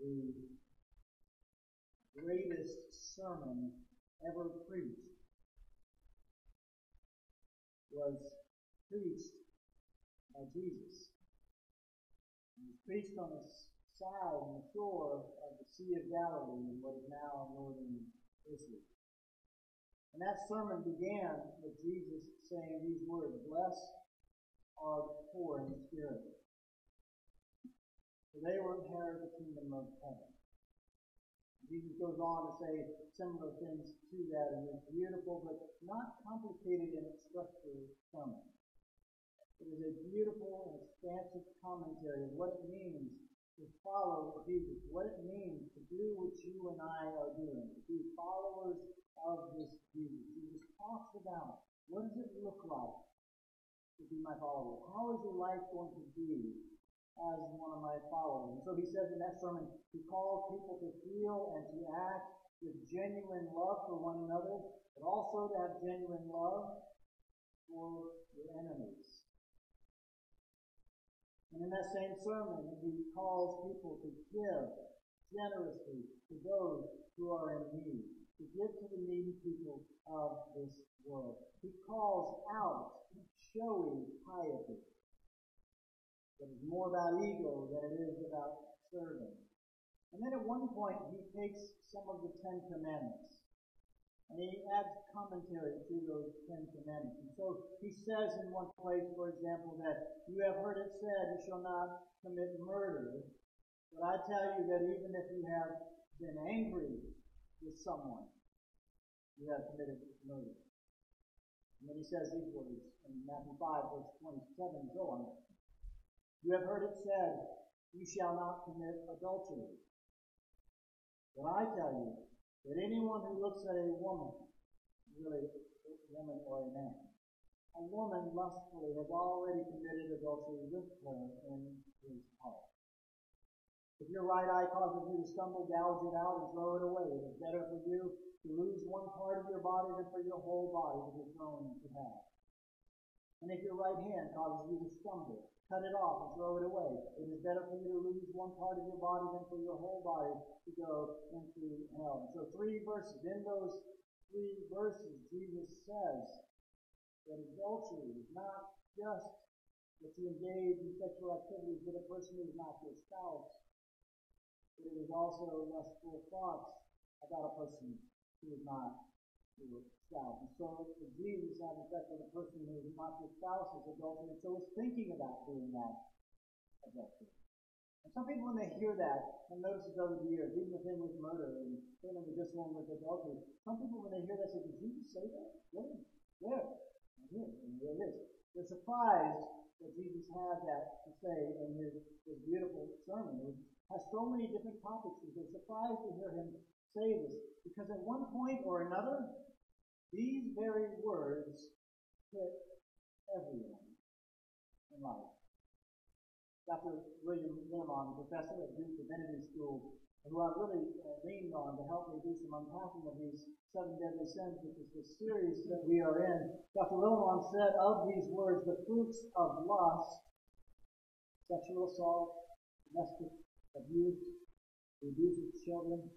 the greatest sermon ever preached was preached by Jesus. It was preached on the side and the shore of the Sea of Galilee in what is now northern Israel. And that sermon began with Jesus saying these words, "Blessed are the poor in spirit, for they will inherit the kingdom of heaven." Jesus goes on to say similar things to that in this beautiful but not complicated in its structure sermon. It is a beautiful and expansive commentary of what it means to follow Jesus, what it means to do what you and I are doing, to be followers of this Jesus. Jesus talks about what does it look like to be my follower? How is your life going to be as one of my followers? And so he says in that sermon, he calls people to feel and to act with genuine love for one another, but also to have genuine love for your enemies. And in that same sermon, he calls people to give generously to those who are in need, to give to the needy people of this world. He calls out showy piety. That is more about ego than it is about serving. And then at one point, he takes some of the Ten Commandments, and he adds commentary to those Ten Commandments. And so he says in one place, for example, that you have heard it said, you shall not commit murder. But I tell you that even if you have been angry with someone, you have committed murder. And then he says these words in Matthew 5, verse 27 and so on. You have heard it said, you shall not commit adultery. But I tell you that anyone who looks at a woman, really a woman or a man, a woman lustfully has already committed adultery with her in his heart. If your right eye causes you to stumble, gouge it out and throw it away. It is better for you to lose one part of your body than for your whole body to be thrown into hell. And if your right hand causes you to stumble, cut it off and throw it away. It is better for you to lose one part of your body than for your whole body to go into hell. And so 3 verses. In those 3 verses, Jesus says that adultery is not just that you engage in sexual activities with a person who is not your spouse, but it is also lustful thoughts about a person who is not your spouse. And so for Jesus has effect on a person who is not your spouse is adultery, and so is thinking about doing that adultery. And some people when they hear that, and notice it over the years, even within with murder, and certainly with this one with adultery, some people when they hear that say, did Jesus say that? Really? Where? Here. And there it is. They're surprised that Jesus had that to say in his beautiful sermon. It has so many different topics. They're surprised to hear him say this, because at one point or another, these very words hit everyone in life. Dr. William Limon, professor at Duke Divinity School, who I really leaned on to help me do some unpacking of these 7 deadly sins, which is the series that we are in. Dr. Limon said of these words, the fruits of lust, sexual assault, domestic abuse, the abuse of children,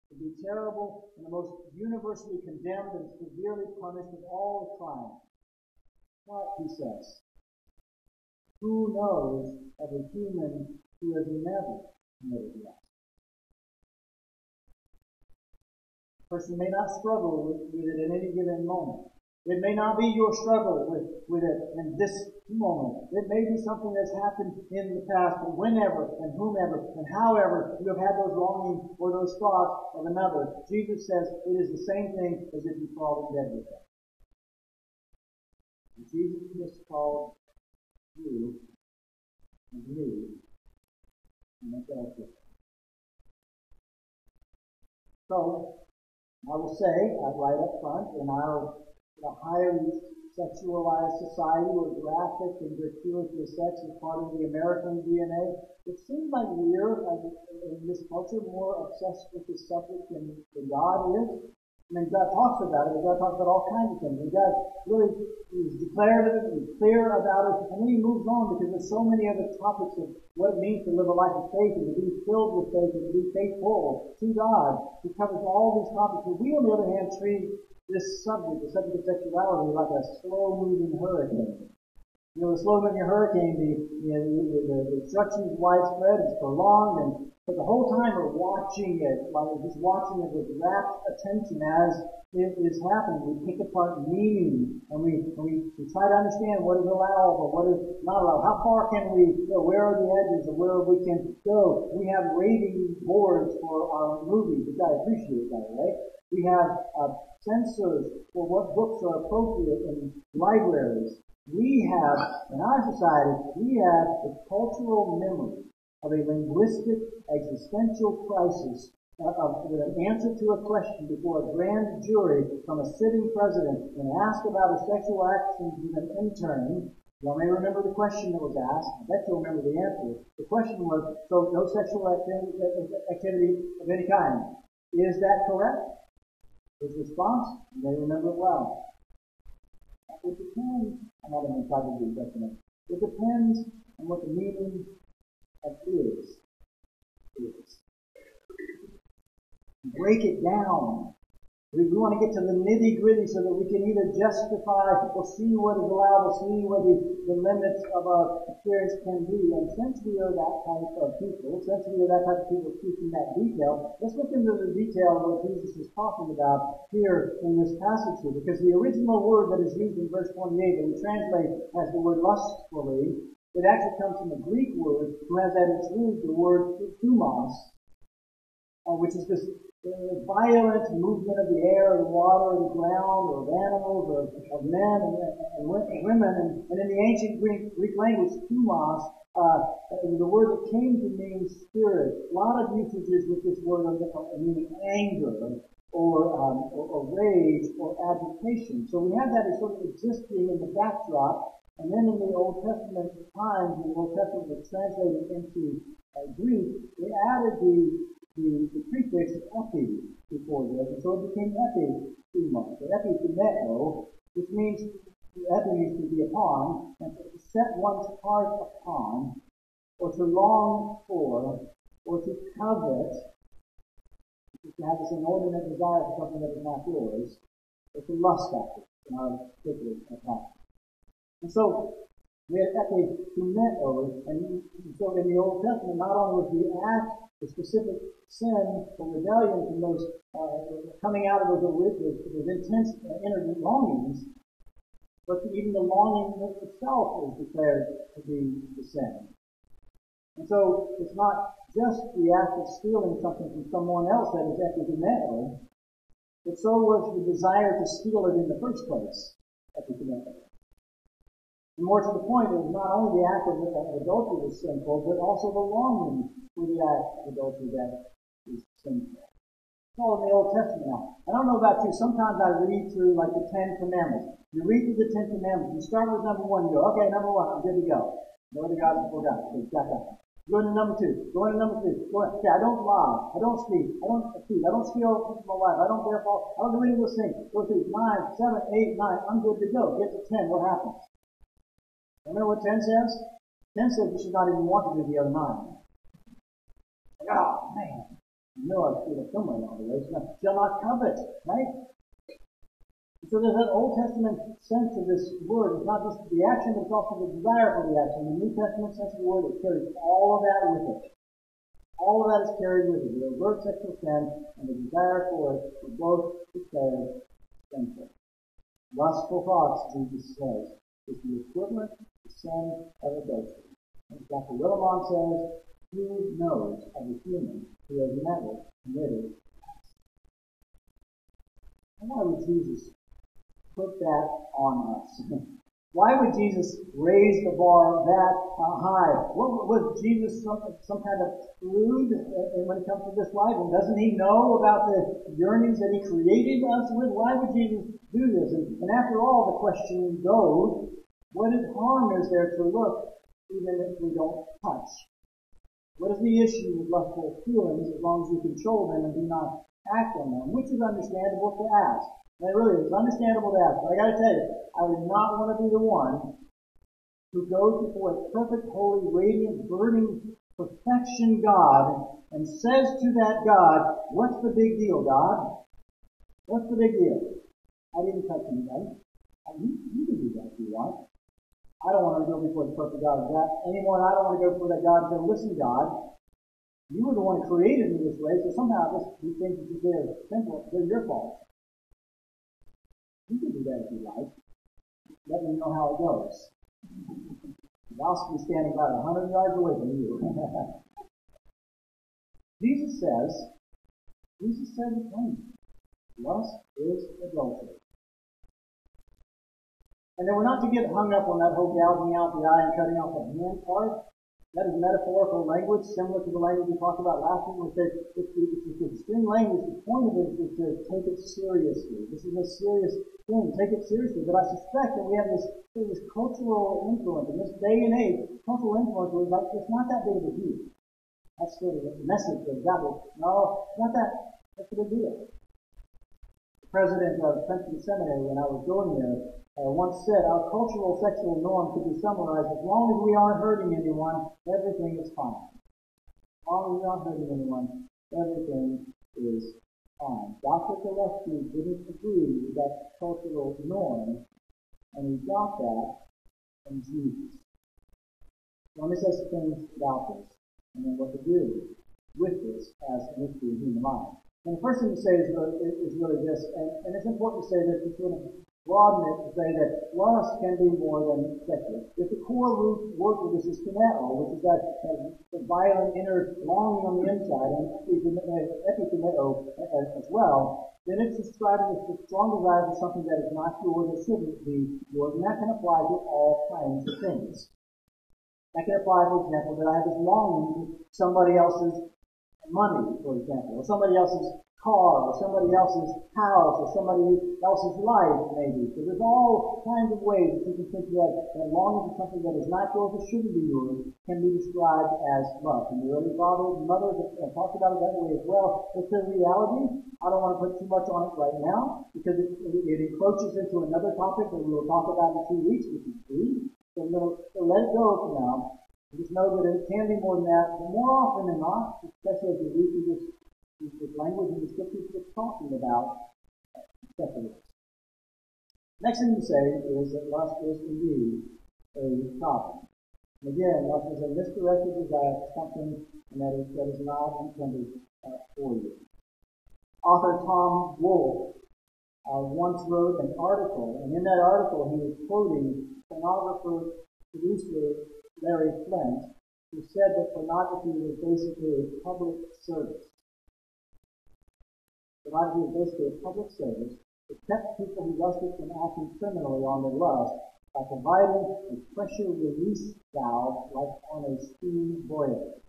to be terrible and the most universally condemned and severely punished of all crimes. But, he says, who knows of a human who has never committed lust? A person may not struggle with it at any given moment. It may not be your struggle with it in this moment. It may be something that's happened in the past, but whenever and whomever and however you have had those longings or those thoughts of another, Jesus says it is the same thing as if you fall in bed with them. And Jesus just called you and me and adultery. So, I will say, right up front, in our highly sexualized society where graphic and gratuitous sex is part of the American DNA, it seems like we're, in this culture, more obsessed with this subject than God is. I mean, God talks about it, and God talks about all kinds of things. And God really is clear about it, and then he moves on because there's so many other topics of what it means to live a life of faith and to be filled with faith and to be faithful to God. He covers all these topics. But we, on the other hand, treat this subject, the subject of sexuality, like a slow-moving hurricane. You know, the slow-moving hurricane, the destruction is widespread, it's prolonged, but the whole time we're watching it, like we're just watching it with rapt attention as it is happening. We pick apart meaning, and we try to understand what is allowable, what is not allowed. How far can we go? Where are the edges of where we can go? We have rating boards for our movies, which I appreciate, by the way. We have censors for what books are appropriate in libraries. We have, in our society, we have the cultural memory of a linguistic existential crisis with an answer to a question before a grand jury from a sitting president and asked about a sexual action with an intern. You may remember the question that was asked. I bet you'll remember the answer. The question was, so no sexual activity of any kind. Is that correct? His response, you may remember it well. It depends, I'm not going to try to do that. It depends on what the meaning of is. Break it down. We want to get to the nitty-gritty so that we can either justify or see what is allowed or see what the limits of our experience can be. And since we are that type of people, seeking that detail, let's look into the detail of what Jesus is talking about here in this passage here. Because the original word that is used in verse 28 that we translate as the word lustfully, it actually comes from a Greek word who has at its root the word thumos, which is this violent movement of the air, the water, the ground, or of animals, or of men and women. And in the ancient Greek language, thumos, it was a word that came to mean spirit. A lot of usages with this word meaning anger, or rage, or agitation. So we have that as sort of existing in the backdrop. And then in the Old Testament times, when the Old Testament was translated into Greek, they added the prefix epi before this, and so it became epithumos, or epithumeo, which means, epi means to be upon, and to set one's heart upon, or to long for, or to covet, to have this inordinate desire for something that is not yours, or to lust after, in our particular passage. And so, we have epithumeo, and so in the Old Testament, not only was the act, the specific sin or rebellion from those coming out of those intense inner longings, but even the longing itself is declared to be the sin. And so it's not just the act of stealing something from someone else that is epithumeo, but so was the desire to steal it in the first place, epithumeo. And more to the point, it was not only the act of adultery was sinful, but also the longing for the act of adultery that is sinful. It's all in the Old Testament now. I don't know about you, sometimes I read through like the Ten Commandments. You read through the Ten Commandments, you start with number 1, you go, okay, number 1, I'm good to go. Go to God before God. Okay, got that. Go into number 2, go into number 3. Okay, I don't lie, I don't speak, I don't cheat, I don't steal from my wife, I don't bear false, I don't do any of those things. Go through 9, 7, 8, 9, I'm good to go. Get to 10, what happens? Remember what 10 says? 10 says you should not even want to do the other 9. Like, oh, man. You know I've seen it somewhere along the way. Shall not covet, right? So there's that Old Testament sense of this word. It's not just the action, but it's also the desire for the action. The New Testament sense of the word, it carries all of that with it. All of that is carried with it. The overt sexual sin and the desire for it are both declared sinful. Lustful thoughts, Jesus says, is the equivalent to sin of adultery. As Dr. Willimon says, who knows of a human who has never committed acts? And why would Jesus put that on us? Why would Jesus raise the bar that high? Was Jesus some kind of prude when it comes to this life? And doesn't he know about the yearnings that he created us with? Why would Jesus do this? And after all, the question goes, what harm is there to look even if we don't touch? What is the issue with lustful feelings as long as you control them and do not act on them? Which is understandable to ask. And it really is understandable to ask. But I got to tell you, I would not want to be the one who goes before a perfect, holy, radiant, burning, perfection God and says to that God, what's the big deal, God? What's the big deal? I didn't touch anybody. You can do that if you want. I don't want to go before the perfect God of that anymore, and I don't want to go before that God and say, listen, God, you were the one who created me this way, so somehow these things that you did are simple. They're your fault. You can do that if you like. Let me know how it goes. I'll be standing about 100 yards away from you. Jesus says it plainly. Lust is adultery. And then we're not to get hung up on that whole gouging out the eye and cutting off the hand part. That is metaphorical language, similar to the language we talked about last week. We said it's extreme language. The point of it is to take it seriously. This is a serious thing. Take it seriously. But I suspect that we have this cultural influence. In this day and age, cultural influence was like, it's not that big of a deal. That's sort of the message that God was, no, it's not that. That's a big deal. The president of Presbyterian Seminary, when I was going there, once said, our cultural sexual norm could be summarized, as long as we aren't hurting anyone, everything is fine. As long as we aren't hurting anyone, everything is fine. Dr. Gillespie didn't agree with that cultural norm, and he got that from Jesus. So let me say some things about this, and then what to do with this as a mystery of human life. And the first thing to say is really this, and it's important to say this, to sort of broaden it to say that lust can be more than sexual. If the core root word for this is kineo, which is that violent inner longing on the inside, and epikineo as well, then it's describing as the strong desire for something that is not yours or shouldn't be yours, and that can apply to all kinds of things. That can apply, for example, that I have this longing for somebody else's money, for example, or somebody else's car, or somebody else's house, or somebody else's life, maybe. So there's all kinds of ways that you can think that longing for something that is not yours or shouldn't be yours can be described as lust. And the early fathers and mothers have talked about it that way as well. It's a reality. I don't want to put too much on it right now, because it encroaches into another topic that we will talk about in 2 weeks, which is greed. So I'm going to let it go for now. Just know that it can be more than that, but more often than not, especially as we read through this language in the scriptures that's talking about sexual. Next thing to say is that lust is indeed a problem. And again, lust is a misdirected desire for something that is not intended for you. Author Tom Wolfe once wrote an article, and in that article he was quoting pornographer producer Larry Flint, who said that pornography was basically a public service. Pornography was basically a public service that kept people who lusted from acting criminally on their lust by providing a pressure release valve like on a steam boiler.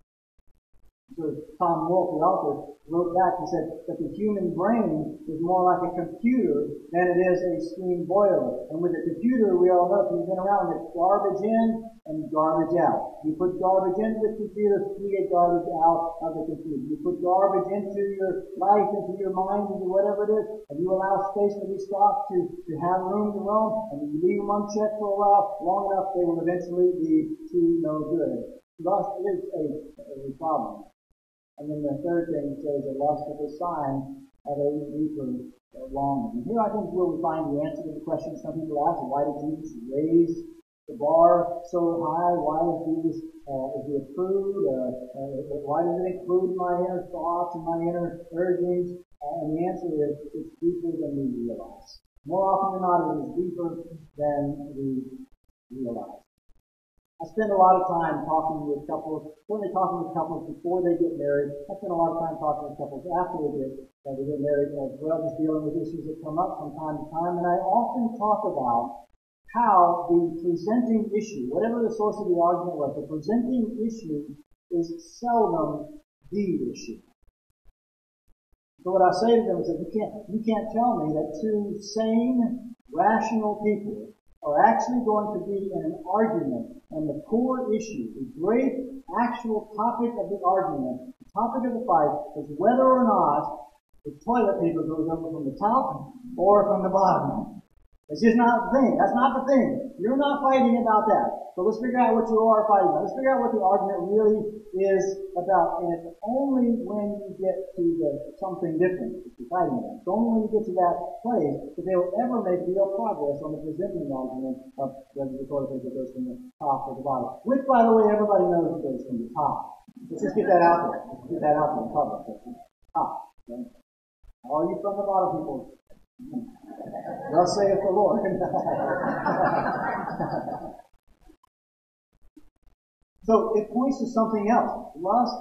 So Tom Wolfe, the author, wrote back and said that the human brain is more like a computer than it is a steam boiler. And with a computer, we all know, if you've been around, it's garbage in and garbage out. You put garbage into the computer, you get garbage out of the computer. You put garbage into your life, into your mind, into whatever it is, and you allow space for these thoughts to have room to roam, and you leave them unchecked for a while, long enough they will eventually be to no good. Lust is a problem. And then the third thing says that lust is a sign of a deeper longing. And here I think is where we find the answer to the question some people ask: why did Jesus raise the bar so high? Why is Jesus is he a prude? Why does it include my inner thoughts and my inner urgings? And the answer is it's deeper than we realize. More often than not, it is deeper than we realize. I spend a lot of time talking with couples, certainly talking with couples before they get married. I spend a lot of time talking with couples after they get married as well, just dealing with issues that come up from time to time. And I often talk about how the presenting issue, whatever the source of the argument was, the presenting issue is seldom the issue. So what I say to them is that you can't tell me that two sane, rational people are actually going to be in an argument, and the core issue, the great actual topic of the argument, the topic of the fight, is whether or not The toilet paper goes over from the top or from the bottom. It's just not the thing. That's not the thing. You're not fighting about that. So let's figure out what you are fighting about. Let's figure out what the argument really is about. And it's only when you get to something different that you're fighting about. It's only when you get to that place that they will ever make real progress on the presenting argument of whether the toilet paper goes from the top or the bottom. Which, by the way, everybody knows it goes from the top. Let's just get that out there. Let's get that out there in public. Top. Okay? All you from the bottom people. Thus saith the Lord. So it points to something else. Lust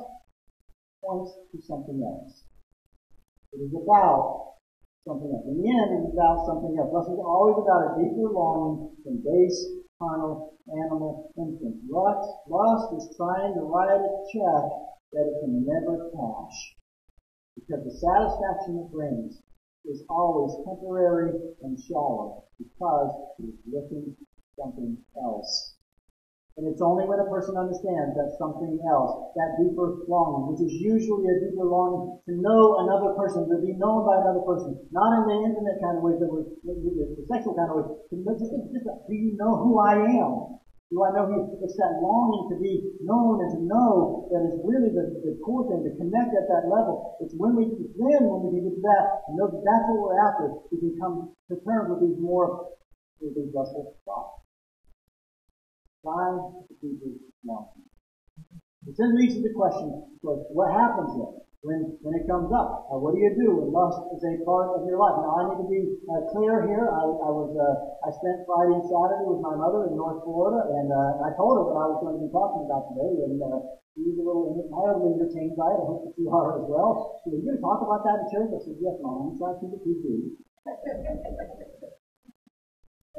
points to something else. It is about something else. In the end, it is about something else. Lust is always about a deeper longing than base, carnal, animal instinct. Lust is trying to write a check that it can never cash. Because the satisfaction it brings is always temporary and shallow because it is looking something else. And it's only when a person understands that something else, that deeper longing, which is usually a deeper longing to know another person, to be known by another person, not in the intimate kind of way, but the sexual kind of way. Do you know who I am? Do I know who? It's that longing to be known and to know that is really the core thing, to connect at that level. It's when we can get to that, and know that that's what we're after, we can come to terms with these lustful thoughts. Find the deeper longing. It then leads to the question, what happens then? When it comes up, what do you do when lust is a part of your life? Now, I need to be clear here. I spent Friday and Saturday with my mother in North Florida, and I told her what I was going to be talking about today, and she was a little mildly entertained by it. I hope that you are as well. She said, "Are you going to talk about that in church?" I said, "Yes, Mom. I'm trying to keep it PG."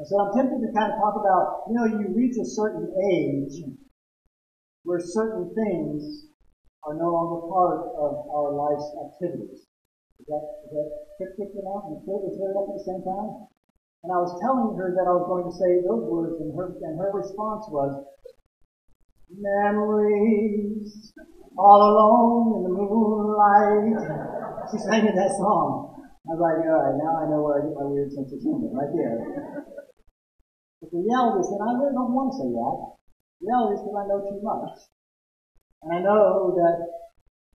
And so I'm tempted to kind of talk about, you reach a certain age where certain things are no longer part of our life's activities. Is that cryptic enough? And clear it up at the same time? And I was telling her that I was going to say those words, and her response was, "Memories, all alone in the moonlight." She sang me that song. I was like, all right, now I know where I get my weird sense of humor, right there. But the reality is that I really don't want to say that. The reality is that I know too much. And I know that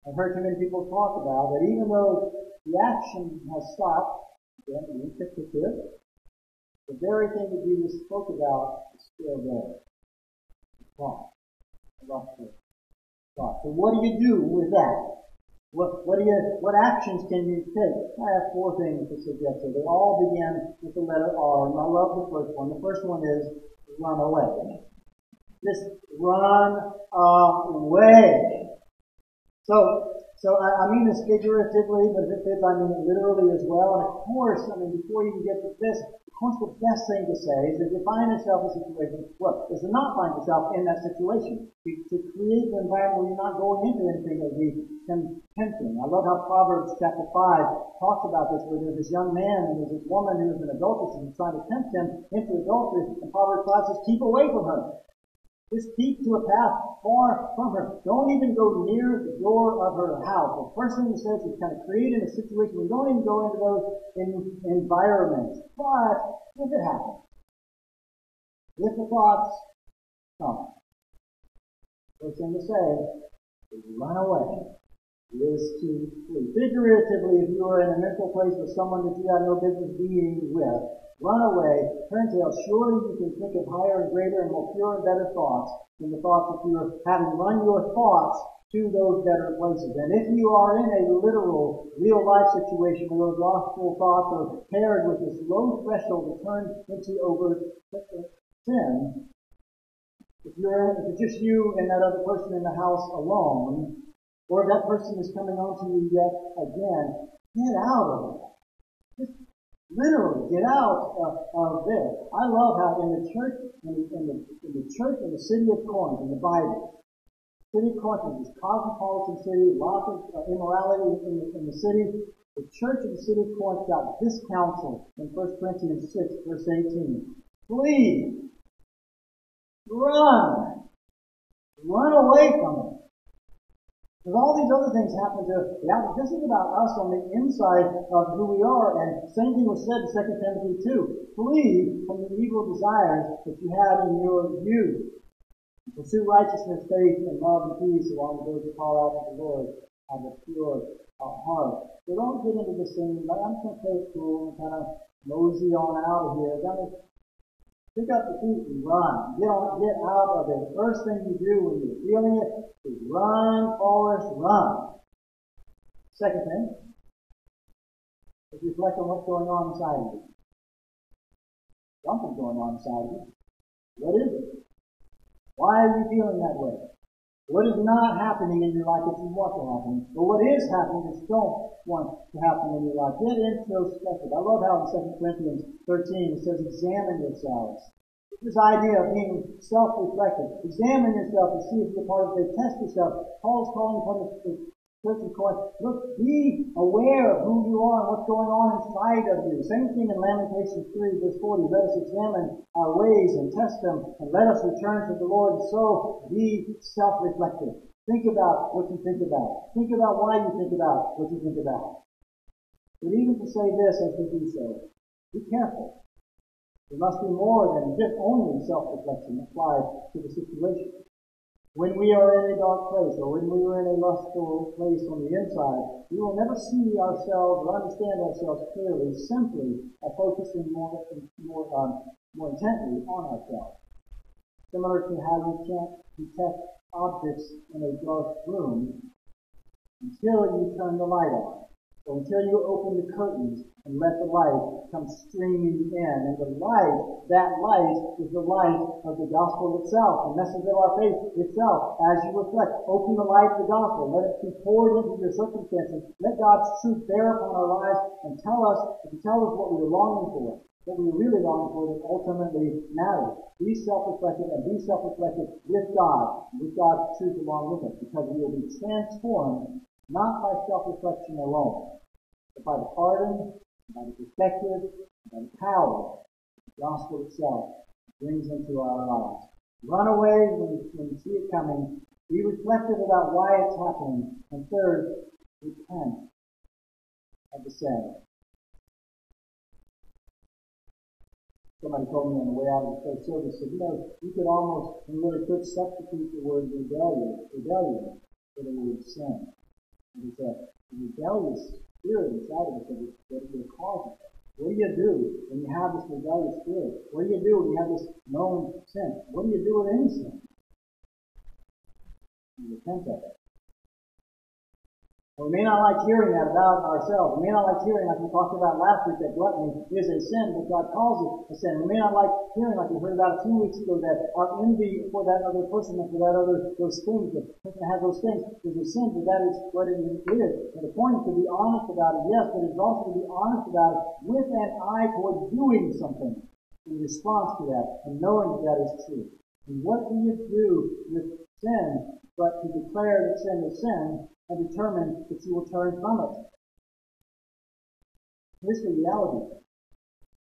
I've heard too many people talk about that even though the action has stopped, again, the very thing that Jesus spoke about is still there. The thought. So what do you do with that? What actions can you take? I have 4 things to suggest here. They all begin with the letter R, and I love the first one. The first one is run away. Just run away. So I mean this figuratively, but if it fits, I mean it literally as well. And of course, before you can get to this, of course the best thing to say is if you find yourself in a situation, is to not find yourself in that situation. To create an environment where you're not going into anything that would be tempting. I love how Proverbs chapter 5 talks about this, where there's this young man and there's this woman who is an adulteress and he's trying to tempt him into adultery, and Proverbs 5 says, keep away from her. Just keep to a path far from her. Don't even go near the door of her house. The first thing he says is kind of creating a situation where you don't even go into those environments. But if it happens, if the thoughts come, first thing to say is run away. Is to flee. Figuratively, if you are in a mental place with someone that you have no business being with, run away, turn tail. Surely you can think of higher and greater and more pure and better thoughts than the thoughts that you are having. Run your thoughts to those better places. And if you are in a literal, real-life situation where those lustful thoughts are paired with this low threshold to turn into overt sin, if it's just you and that other person in the house alone, or if that person is coming on to you yet again, get out of it. Just literally get out of there. I love how in the church, in the city of Corinth, in the Bible, city of Corinth is this cosmopolitan city, lots of immorality in the city. The church of the city of Corinth got this counsel in 1 Corinthians 6, verse 18. Flee. Run away from it. Because all these other things happen to the outside. This is about us on the inside of who we are. And same thing was said in 2 Timothy 2. Flee from the evil desires that you have in your youth. Pursue righteousness, faith, and love and peace along with those who call out to the Lord have a pure heart. So don't get into this thing, like, I'm just going to play it cool and kind of mosey on out of here. Pick up the feet and run. Get out of it. The first thing you do when you're feeling it is run, Forrest, run. Second thing is reflect on what's going on inside of you. Something's going on inside of you. What is it? Why are you feeling that way? What is not happening in your life that you want to happen? Or what is happening that you don't want to happen in your life? Get introspective. I love how in 2 Corinthians 13 it says, examine yourselves. This idea of being self-reflective. Examine yourself and see if you're part of it. Test yourself. Paul's calling upon the church of Corinth. Look, be aware of who you are and what's going on inside of you. Same thing in Lamentations 3, verse 40. Let us examine our ways and test them, and let us return to the Lord. So be self-reflective. Think about what you think about. Think about why you think about what you think about. But even to say this as we do so, be careful. There must be more than just only self-reflection applied to the situation. When we are in a dark place, or when we are in a lustful place on the inside, we will never see ourselves or understand ourselves clearly simply by focusing more intently on ourselves. Similar to how you can't detect objects in a dark room until you turn the light on, or until you open the curtains and let the light come streaming in. And the light, that light is the light of the gospel itself, the message of our faith itself. As you reflect, open the light of the gospel. Let it be poured into your circumstances. Let God's truth bear upon our lives and tell us what we are longing for, what we are really longing for that ultimately matters. Be self-reflective and be self-reflective with God, with God's truth along with us, because we will be transformed not by self-reflection alone, but by the pardon, by the perspective, by the power the gospel itself brings into our lives. Run away when you see it coming. Be reflective about why it's happening. And third, repent of the sin. Somebody told me on the way out of the first service, said, you could almost, you really could substitute the word rebellion for the word sin. It's a rebellious spirit inside of us that will cause it. What do you do when you have this rebellious spirit? What do you do when you have this known sin? What do you do with any sin? You repent of it. We may not like hearing that about ourselves. We may not like hearing, like we talked about last week, that gluttony is a sin, but God calls it a sin. We may not like hearing, like we heard about 2 weeks ago, that our envy for that other person and for those things, the person that has those things, is a sin, but that is what it is. And the point is to be honest about it, yes, but it's also to be honest about it with an eye toward doing something in response to that, and knowing that is true. And what do you do with sin but to declare that sin is sin, and determine that you will turn from it? Here's the reality.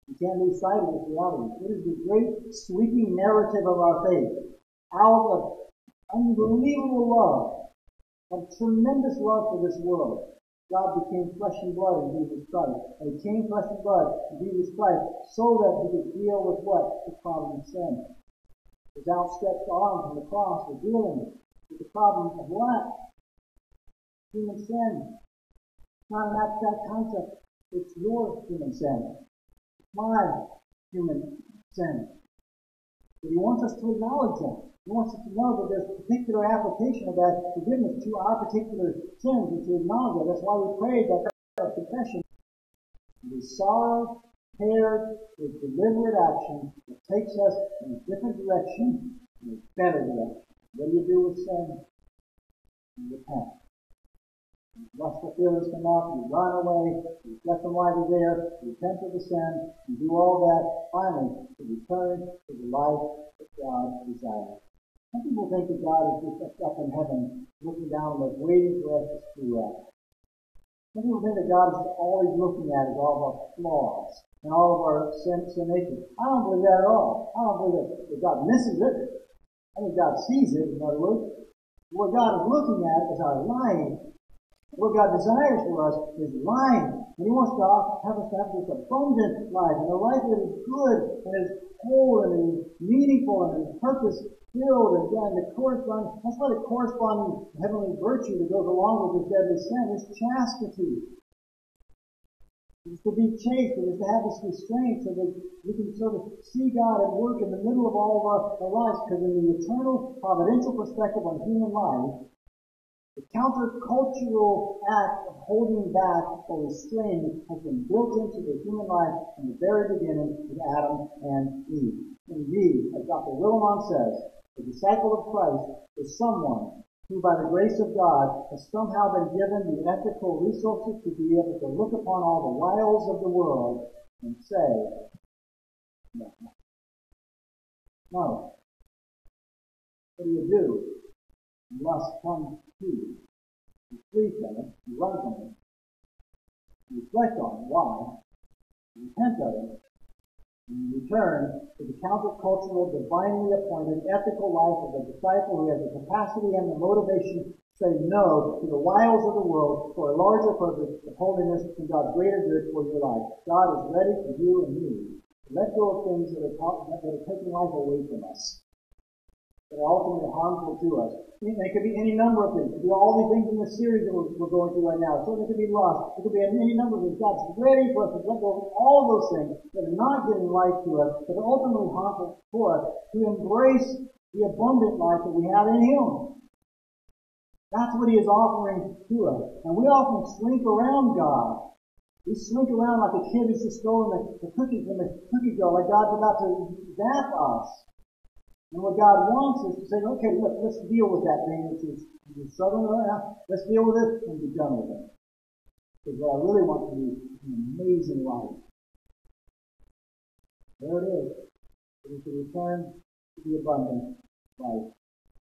You can't lose sight of this reality. It is the great sweeping narrative of our faith. Out of unbelievable love, of tremendous love for this world, God became flesh and blood in Jesus Christ. And He became flesh and blood in Jesus Christ so that He could deal with what? The problem of sin. His outstretched arms on the cross were dealing with the problem of what? Human sin. It's not an abstract concept. It's your human sin. It's my human sin. But He wants us to acknowledge that. He wants us to know that there's a particular application of that forgiveness to our particular sins, and to acknowledge that. That's why we prayed that prayer of confession. With sorrow paired with deliberate action that takes us in a different direction, in a better direction. What do you do with sin? You repent. Lustful feelings come up, you run away, you reflect on why they're there, you repent of the sin, you do all that, finally, to return to the life that God desires. Some people think that God is just up in heaven, looking down on us, waiting for us to screw up. Some people think that God is always looking at us, all of our flaws, and all of our sin nature. I don't believe that at all. I don't believe that God misses it. I think God sees it, in other words. What God is looking at is our life. What God desires for us is life. And He wants to have us to have this abundant life, and a life that is good, and is whole, and is meaningful, and is purpose-filled, and the corresponding, that's why the corresponding heavenly virtue that goes along with this deadly sin is chastity. It is to be chaste, it is to have this restraint so that we can sort of see God at work in the middle of all of our lives, because in the eternal providential perspective on human life, the countercultural act of holding back or restraining has been built into the human life from the very beginning with Adam and Eve. Indeed, as Dr. Willimon says, the disciple of Christ is someone who, by the grace of God, has somehow been given the ethical resources to be able to look upon all the wiles of the world and say, no. No. What do? Lust comes to you. You flee from it, you run from it, you reflect on it, why, you repent of it, and you return to the countercultural, divinely appointed, ethical life of a disciple who has the capacity and the motivation to say no to the wiles of the world for a larger purpose of holiness and God's greater good for your life. God is ready for you and me to let go of things that are taking life away from us, that are ultimately harmful to us. It could be any number of things. It could be all these things in the series that we're going through right now. So it could be lust. It could be any number of things. God's ready for us to let go of all those things that are not giving life to us, that are ultimately harmful for us, to embrace the abundant life that we have in Him. That's what He is offering to us. And we often slink around God. We slink around like a kid who's just stolen the cookie from the cookie jar, like God's about to zap us. And what God wants is to say, okay, let's deal with that thing which is struggling around. Let's deal with it and be done with it. Because what I really want to be an amazing life. There it is. It is to return to the abundant life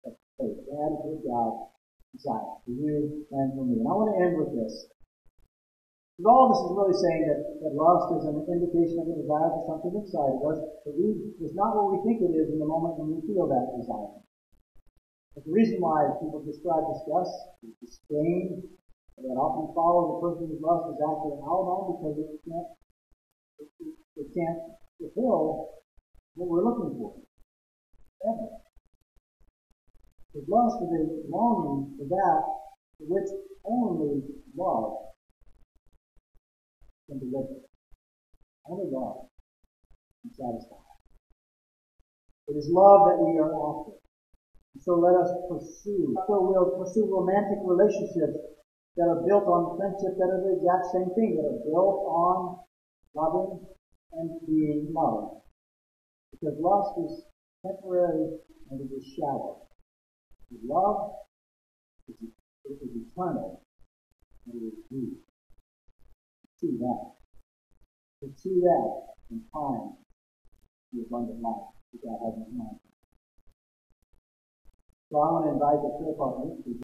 of faith. That is what God desires for you and for me. And I want to end with this. Because all of this is really saying that lust is an indication of a desire for something inside of us, but it's not what we think it is in the moment when we feel that desire. But the reason why people describe disgust, the disdain that often follows a person's lust is actually an alibi, because it can't fulfill what we're looking for. Ever. Because lust is a longing for that for which only love can deliver. Only love can satisfy. It is love that we are after. And so let us pursue. So we'll pursue romantic relationships that are built on friendship that are the exact same thing, that are built on loving and being loved. Because lust is temporary and it is shallow. Love is eternal and it is deep. Pursue that and find the abundant life that God has in mind. So I want to invite the prayer partners to